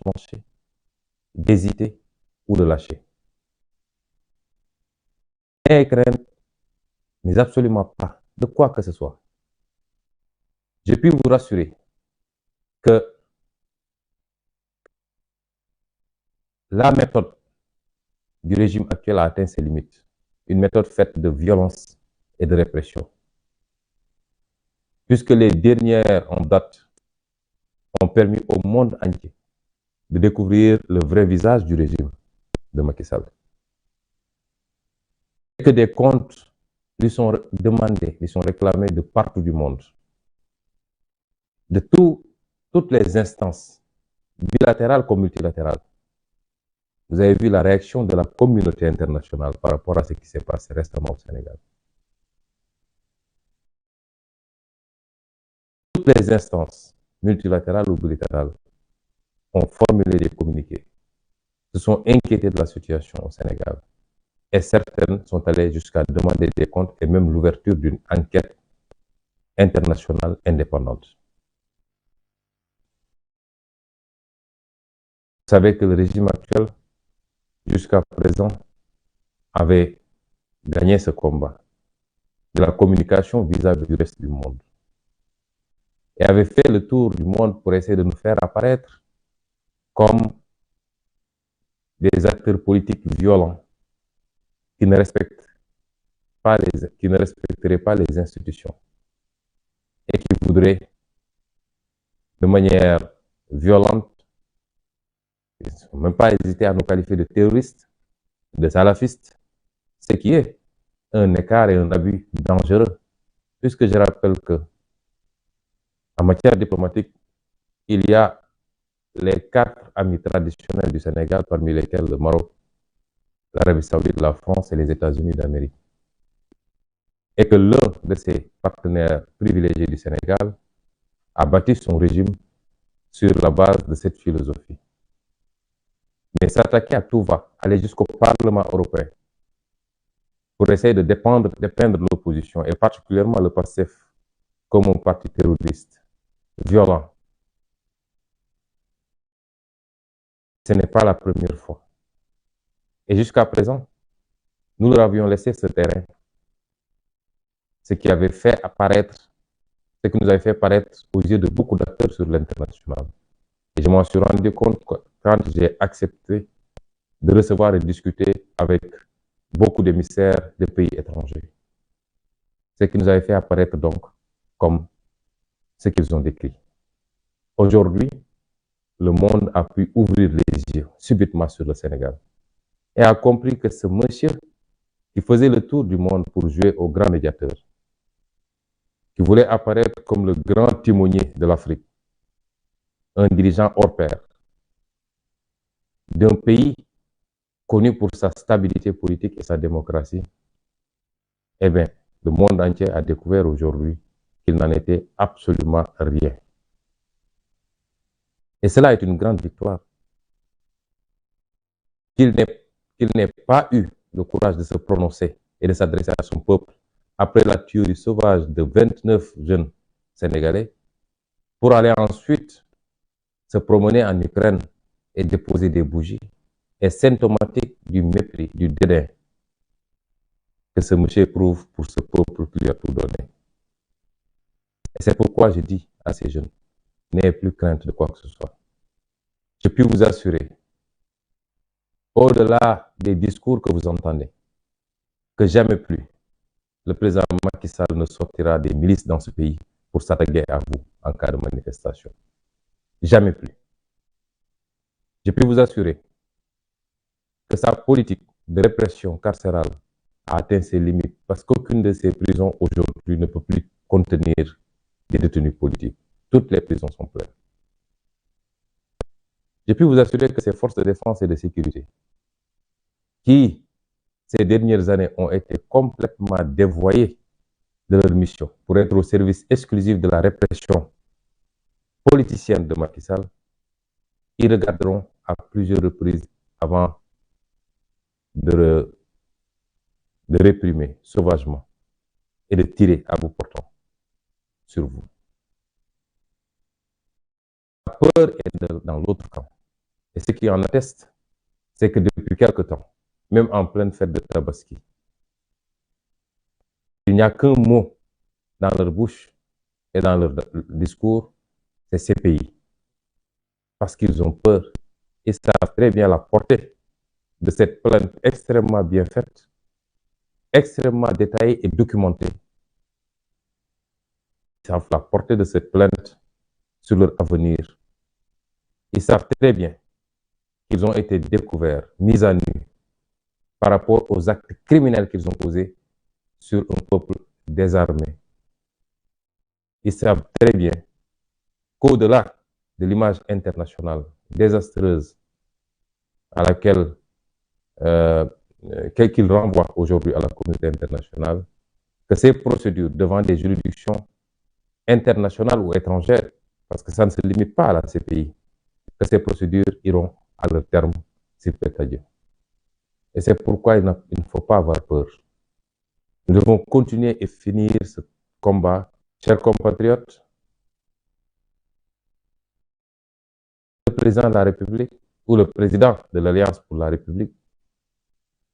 plancher, d'hésiter ou de lâcher. N'ayez crainte, mais absolument pas de quoi que ce soit. Je puis vous rassurer que la méthode du régime actuel a atteint ses limites. Une méthode faite de violence et de répression. Puisque les dernières en date ont permis au monde entier de découvrir le vrai visage du régime de Macky Sall. Et que des comptes lui sont demandés, lui sont réclamés de partout du monde. De toutes les instances, bilatérales comme multilatérales. Vous avez vu la réaction de la communauté internationale par rapport à ce qui s'est passé récemment au Sénégal. Toutes les instances, multilatérales ou bilatérales, ont formulé des communiqués, se sont inquiétées de la situation au Sénégal. Et certaines sont allées jusqu'à demander des comptes et même l'ouverture d'une enquête internationale indépendante. Vous savez que le régime actuel, jusqu'à présent, avait gagné ce combat de la communication vis-à-vis du reste du monde. Et avait fait le tour du monde pour essayer de nous faire apparaître comme des acteurs politiques violents qui ne respecteraient pas les institutions et qui voudraient de manière violente, ils n'ont même pas hésité à nous qualifier de terroristes, de salafistes, ce qui est un écart et un abus dangereux, puisque je rappelle que en matière diplomatique, il y a les 4 amis traditionnels du Sénégal, parmi lesquels le Maroc, l'Arabie Saoudite, la France et les États-Unis d'Amérique. Et que l'un de ces partenaires privilégiés du Sénégal a bâti son régime sur la base de cette philosophie. Mais s'attaquer à tout va, aller jusqu'au Parlement européen pour essayer de dépeindre l'opposition, et particulièrement le PASTEF, comme un parti terroriste, violent. Ce n'est pas la première fois. Et jusqu'à présent, nous leur avions laissé ce terrain, ce qui nous avait fait apparaître aux yeux de beaucoup d'acteurs sur l'international. Et je m'en suis rendu compte quand j'ai accepté de recevoir et discuter avec beaucoup d'émissaires de pays étrangers. Ce qui nous avait fait apparaître donc comme ce qu'ils ont décrit. Aujourd'hui, le monde a pu ouvrir les yeux subitement sur le Sénégal et a compris que ce monsieur qui faisait le tour du monde pour jouer au grand médiateur, qui voulait apparaître comme le grand timonier de l'Afrique, un dirigeant hors pair, d'un pays connu pour sa stabilité politique et sa démocratie, eh bien, le monde entier a découvert aujourd'hui qu'il n'en était absolument rien. Et cela est une grande victoire. Qu'il n'ait pas eu le courage de se prononcer et de s'adresser à son peuple après la tuerie sauvage de 29 jeunes Sénégalais, pour aller ensuite se promener en Ukraine et déposer des bougies, est symptomatique du mépris, du dédain que ce monsieur éprouve pour ce peuple qui lui a tout donné. Et c'est pourquoi je dis à ces jeunes, n'ayez plus crainte de quoi que ce soit. Je puis vous assurer, au-delà des discours que vous entendez, que jamais plus le président Macky Sall ne sortira des milices dans ce pays pour s'attaquer à vous en cas de manifestation. Jamais plus. Je puis vous assurer que sa politique de répression carcérale a atteint ses limites parce qu'aucune de ces prisons aujourd'hui ne peut plus contenir des détenus politiques. Toutes les prisons sont pleines. Je puis vous assurer que ces forces de défense et de sécurité, qui ces dernières années ont été complètement dévoyées de leur mission pour être au service exclusif de la répression politicienne de Macky Sall, ils regarderont à plusieurs reprises avant de réprimer sauvagement et de tirer à bout portant sur vous. La peur est dans l'autre camp. Et ce qui en atteste, c'est que depuis quelque temps, même en pleine fête de Tabaski, il n'y a qu'un mot dans leur bouche et dans leur discours, c'est CPI. Parce qu'ils ont peur. Ils savent très bien la portée de cette plainte extrêmement bien faite, extrêmement détaillée et documentée. Ils savent la portée de cette plainte sur leur avenir. Ils savent très bien qu'ils ont été découverts, mis à nu par rapport aux actes criminels qu'ils ont posés sur un peuple désarmé. Ils savent très bien qu'au-delà de l'image internationale désastreuse à laquelle qu'ils renvoient aujourd'hui à la communauté internationale, que ces procédures devant des juridictions internationales ou étrangères, parce que ça ne se limite pas à la CPI, que ces procédures iront à leur terme, s'il plaît à Dieu. Et c'est pourquoi il ne faut pas avoir peur. Nous devons continuer et finir ce combat. Chers compatriotes, le président de la République ou le président de l'Alliance pour la République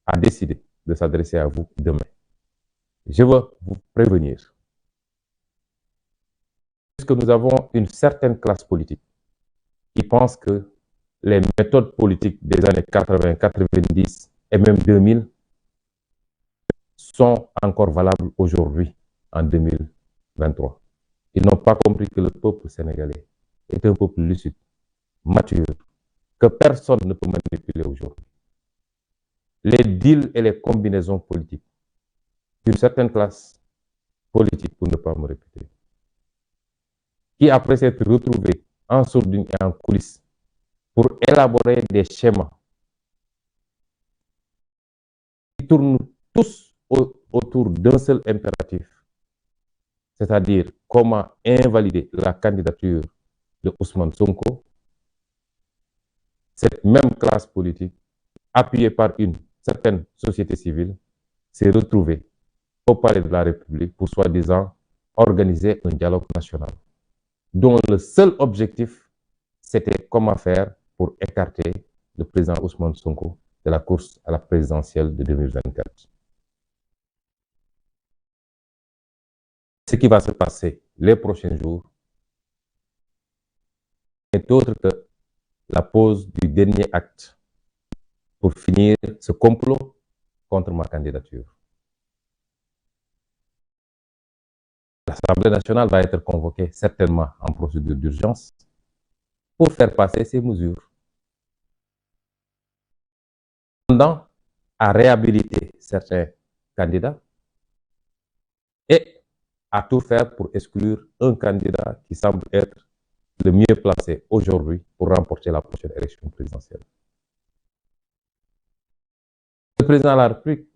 a décidé de s'adresser à vous demain. Je veux vous prévenir, puisque nous avons une certaine classe politique qui pense que les méthodes politiques des années 80, 90 et même 2000 sont encore valables aujourd'hui, en 2023. Ils n'ont pas compris que le peuple sénégalais est un peuple lucide, mature, que personne ne peut manipuler aujourd'hui. Les deals et les combinaisons politiques d'une certaine classe politique, pour ne pas me répéter, qui après s'être retrouvés en sourdine et en coulisses pour élaborer des schémas qui tournent tous autour d'un seul impératif, c'est-à-dire comment invalider la candidature de Ousmane Sonko. Cette même classe politique, appuyée par une certaine société civile, s'est retrouvée au palais de la République pour soi-disant organiser un dialogue national, dont le seul objectif, c'était comment faire pour écarter le président Ousmane Sonko de la course à la présidentielle de 2024. Ce qui va se passer les prochains jours n'est autre que la pose du dernier acte pour finir ce complot contre ma candidature. L'Assemblée nationale va être convoquée certainement en procédure d'urgence pour faire passer ces mesures, tendant à réhabiliter certains candidats et à tout faire pour exclure un candidat qui semble être le mieux placé aujourd'hui pour remporter la prochaine élection présidentielle. Le président de la République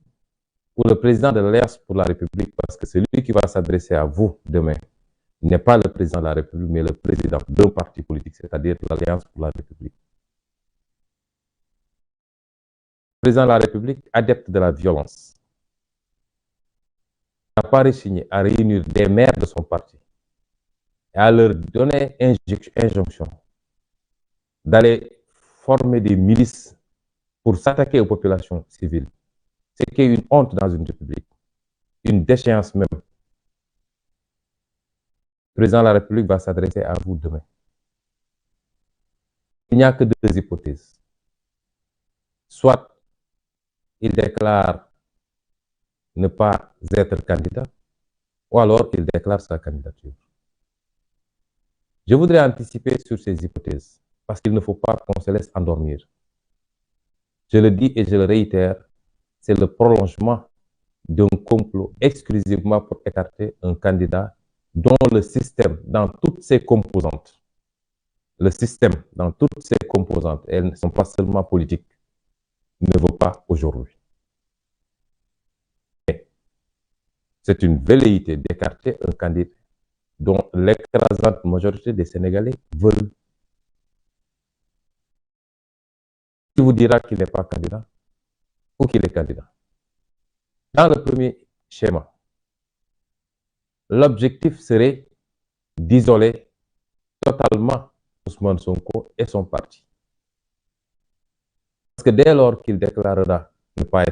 ou le président de l'Alliance pour la République, parce que celui qui va s'adresser à vous demain n'est pas le président de la République, mais le président d'un parti politique, c'est-à-dire l'Alliance pour la République. Le président de la République, adepte de la violence, n'a pas résigné à réunir des maires de son parti et à leur donner injonction d'aller former des milices pour s'attaquer aux populations civiles. Ce qui est une honte dans une république, une déchéance même. Le président de la République va s'adresser à vous demain. Il n'y a que deux hypothèses. Soit il déclare ne pas être candidat, ou alors il déclare sa candidature. Je voudrais anticiper sur ces hypothèses, parce qu'il ne faut pas qu'on se laisse endormir. Je le dis et je le réitère, c'est le prolongement d'un complot exclusivement pour écarter un candidat dont le système, dans toutes ses composantes, le système, dans toutes ses composantes, elles ne sont pas seulement politiques, ne vaut pas aujourd'hui. C'est une velléité d'écarter un candidat dont l'écrasante majorité des Sénégalais veulent. Qui vous dira qu'il n'est pas candidat ou qu'il est candidat? Dans le premier schéma, l'objectif serait d'isoler totalement Ousmane Sonko et son parti. que dès lors qu'il déclarera ne pas être